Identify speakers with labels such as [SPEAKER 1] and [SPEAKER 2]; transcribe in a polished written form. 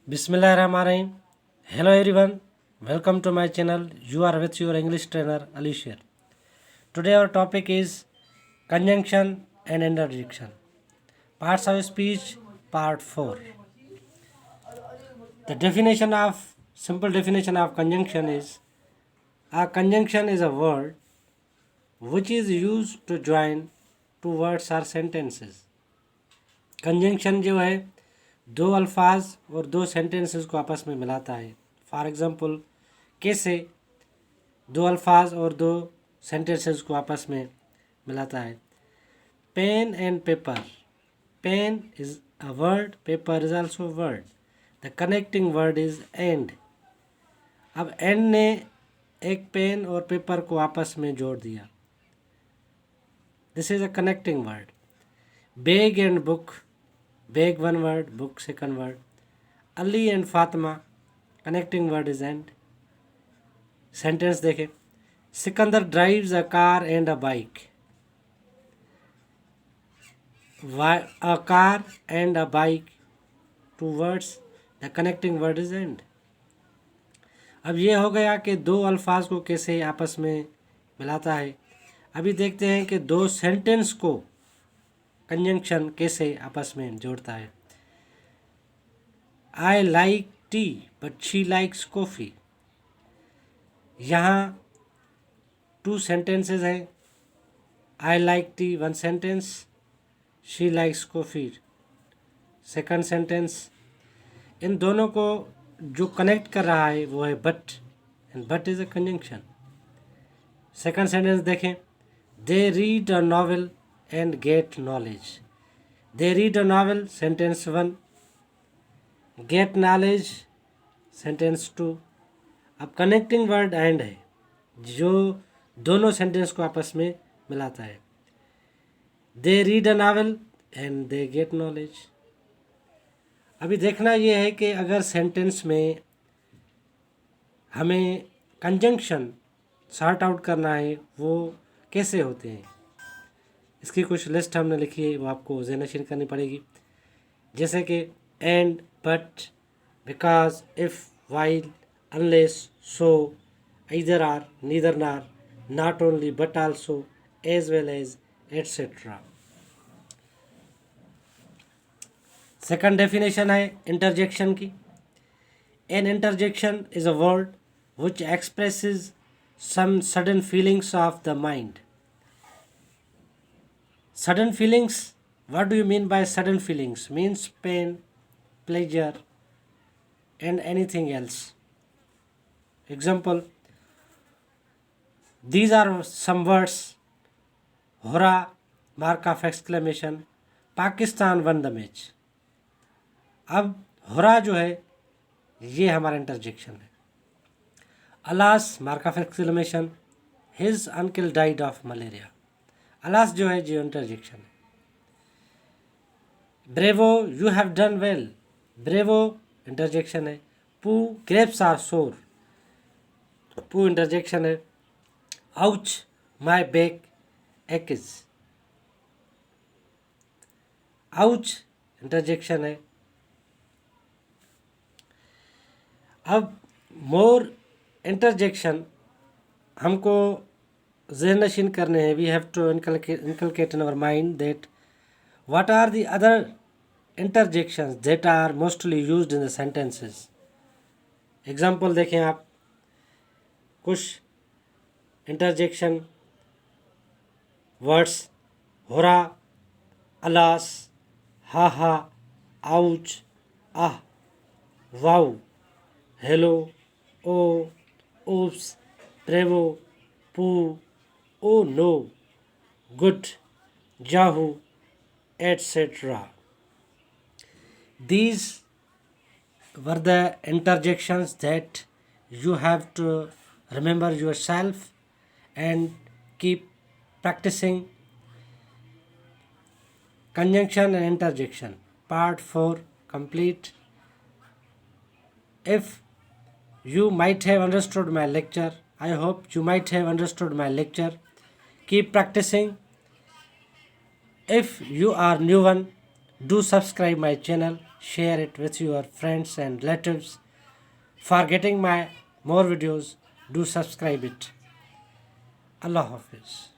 [SPEAKER 1] Bismillahirrahmanirrahim. Hello everyone. Welcome to my channel. You are with your English trainer Alisher. Today our topic is conjunction and interjection. Parts of speech part 4. The simple definition of conjunction is a conjunction is a word which is used to join two words or sentences. Conjunction जो है दो अल्फाज और दो sentences को आपस में मिलाता है. फॉर एग्जांपल कैसे दो अल्फाज और दो सेंटेंसेस को आपस में मिलाता है. Pen and paper. Pen is a word, paper is also word. The connecting word is and. अब एंड ने एक पेन और पेपर को आपस में जोड़ दिया. This is a connecting word. Bag and book. Bag one word, book second word. Ali and Fatima, connecting word is and. Sentence देखें. Sikandar drives a car and a bike. A car and a bike, two words, the connecting word is and. अब ये हो गया कि दो अल्फाज को कैसे आपस में मिलाता है. अभी देखते हैं कि दो सेंटेंस को कंजंक्शन कैसे आपस में जोड़ता है. I like tea but she likes coffee. यहाँ टू सेंटेंसेस हैं. I like tea one sentence, she likes coffee second sentence. इन दोनों को जो कनेक्ट कर रहा है वो है but, and but is a conjunction. Second sentence देखें. They read a novel and get knowledge. They read a novel, sentence 1. Get knowledge, sentence 2. अब कनेक्टिंग वर्ड एंड है जो दोनों सेंटेंस को आपस में मिलाता है. They read a novel and they get knowledge. अभी देखना ये है कि अगर सेंटेंस में हमें कंजंक्शन सॉर्ट आउट करना है वो कैसे होते हैं. इसकी कुछ लिस्ट हमने लिखी है, वो आपको ज़हन करनी पड़ेगी. जैसे कि and, but, because, if, while, unless, so, either or, neither nor, not only but also, as well as, etcetera. Second definition है इंटरजेक्शन की. An interjection is a word which expresses some sudden feelings of the mind. Sudden feelings, what do you mean by sudden feelings? Means pain, pleasure and anything else. Example, these are some words. Hora, mark of exclamation. Pakistan won the match. अब होरा जो है ये हमारा interjection है. Alas, mark of exclamation. His uncle died of malaria. Alas जो है जो इंटरजेक्शन है. Bravo, you have done well. Bravo interjection है. Pooh, grapes are sour. Pooh interjection है. Ouch, my back aches. Ouch interjection है. अब more interjection हमको ज़हन नशीन करने हैं. We have to inculcate in our mind that what are the other interjections that are mostly used in the sentences. Example देखें आप. कुछ इंटरजेक्शन वर्ड्स होरा, अलास, हा हा, आउच, आह, वाउ, हेलो, ओ, ओप्स, ब्रेवो, पू, oh no, good, Yahoo, etc. These were the interjections that you have to remember yourself and keep practicing. Conjunction and interjection, part 4 complete. If you might have understood my lecture, I hope you might have understood my lecture. Keep practicing. If you are new one, do subscribe my channel, share it with your friends and relatives. For getting my more videos, do subscribe it. Allah Hafiz.